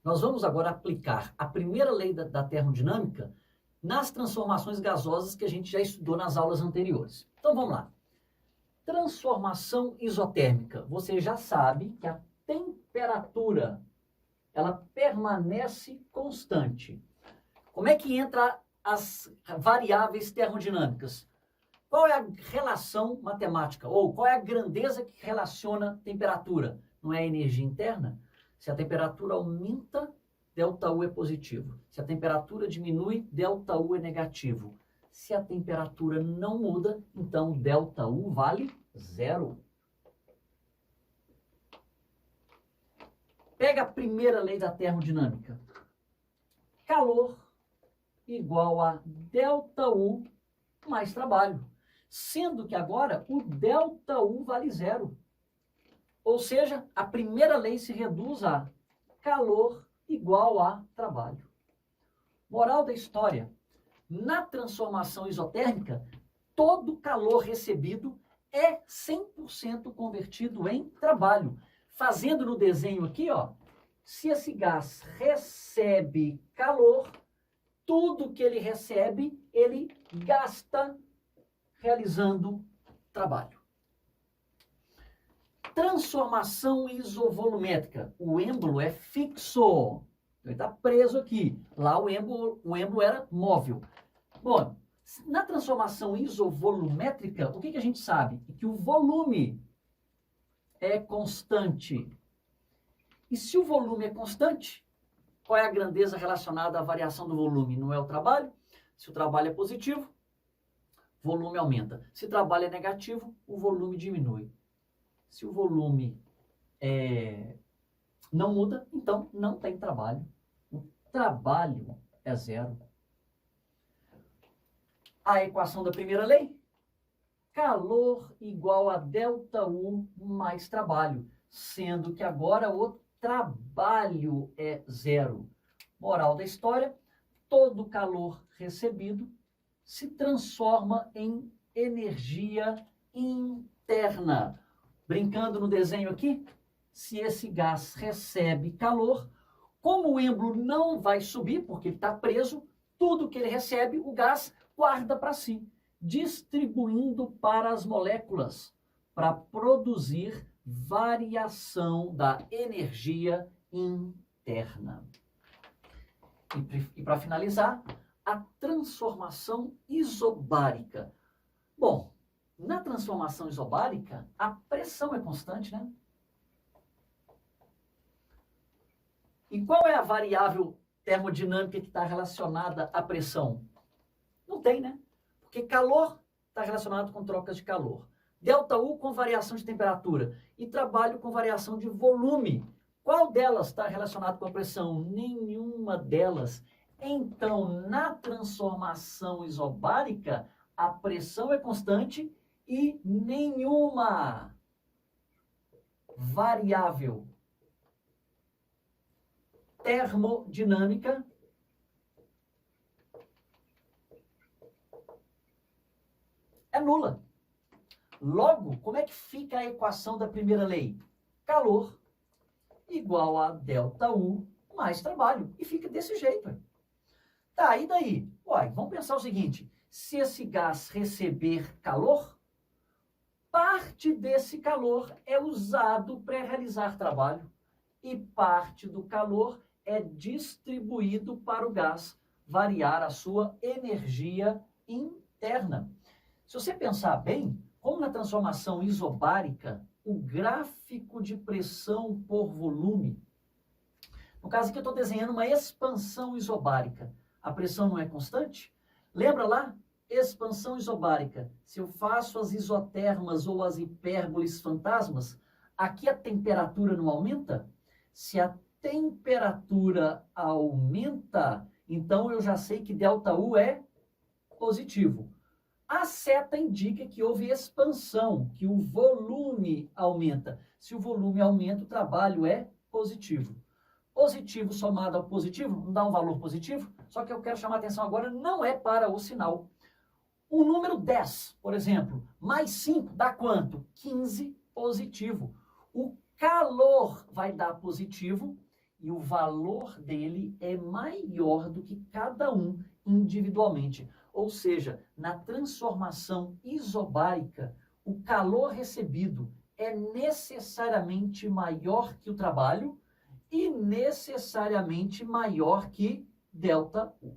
Nós vamos agora aplicar a primeira lei da termodinâmica nas transformações gasosas que a gente já estudou nas aulas anteriores. Então vamos lá. Transformação isotérmica. Você já sabe que a temperatura ela permanece constante. Como é que entra as variáveis termodinâmicas? Qual é a relação matemática? Ou qual é a grandeza que relaciona temperatura? Não é a energia interna? Se a temperatura aumenta, ΔU é positivo. Se a temperatura diminui, ΔU é negativo. Se a temperatura não muda, então ΔU vale zero. Pega a primeira lei da termodinâmica. Calor igual a ΔU mais trabalho. Sendo que agora o ΔU vale zero. Ou seja, a primeira lei se reduz a calor igual a trabalho. Moral da história. Na transformação isotérmica, todo calor recebido é 100% convertido em trabalho. Fazendo no desenho aqui, ó, se esse gás recebe calor, tudo que ele recebe, ele gasta realizando trabalho. Transformação isovolumétrica. O êmbolo é fixo. Ele está preso aqui. Lá o êmbolo era móvel. Bom, na transformação isovolumétrica, o que a gente sabe? Que o volume é constante. E se o volume é constante, qual é a grandeza relacionada à variação do volume? Não é o trabalho? Se o trabalho é positivo, o volume aumenta. Se o trabalho é negativo, o volume diminui. Se o volume não muda, então não tem trabalho. O trabalho é zero. A equação da primeira lei? Calor igual a ΔU mais trabalho, sendo que agora o trabalho é zero. Moral da história, todo calor recebido se transforma em energia interna. Brincando no desenho aqui, se esse gás recebe calor, como o êmbolo não vai subir, porque ele está preso, tudo que ele recebe, o gás guarda para si, distribuindo para as moléculas, para produzir variação da energia interna. E para finalizar, a transformação isobárica. Bom, na transformação isobárica, a pressão é constante, né? E qual é a variável termodinâmica que está relacionada à pressão? Não tem, né? Porque calor está relacionado com trocas de calor. ΔU com variação de temperatura. E trabalho com variação de volume. Qual delas está relacionada com a pressão? Nenhuma delas. Então, na transformação isobárica, a pressão é constante e nenhuma variável termodinâmica é nula. Logo, como é que fica a equação da primeira lei? Calor igual a ΔU mais trabalho. E fica desse jeito. Tá, e daí? Uai, vamos pensar o seguinte. Se esse gás receber calor, parte desse calor é usado para realizar trabalho e parte do calor é distribuído para o gás variar a sua energia interna. Se você pensar bem, como na transformação isobárica, o gráfico de pressão por volume, no caso aqui eu estou desenhando uma expansão isobárica, a pressão não é constante? Lembra lá? Expansão isobárica. Se eu faço as isotermas ou as hipérboles fantasmas, aqui a temperatura não aumenta? Se a temperatura aumenta, então eu já sei que ΔU é positivo. A seta indica que houve expansão, que o volume aumenta. Se o volume aumenta, o trabalho é positivo. Positivo somado ao positivo, não dá um valor positivo? Só que eu quero chamar a atenção agora, não é para o sinal. O número 10, por exemplo, mais 5 dá quanto? 15 positivo. O calor vai dar positivo e o valor dele é maior do que cada um individualmente. Ou seja, na transformação isobárica, o calor recebido é necessariamente maior que o trabalho e necessariamente maior que ΔU.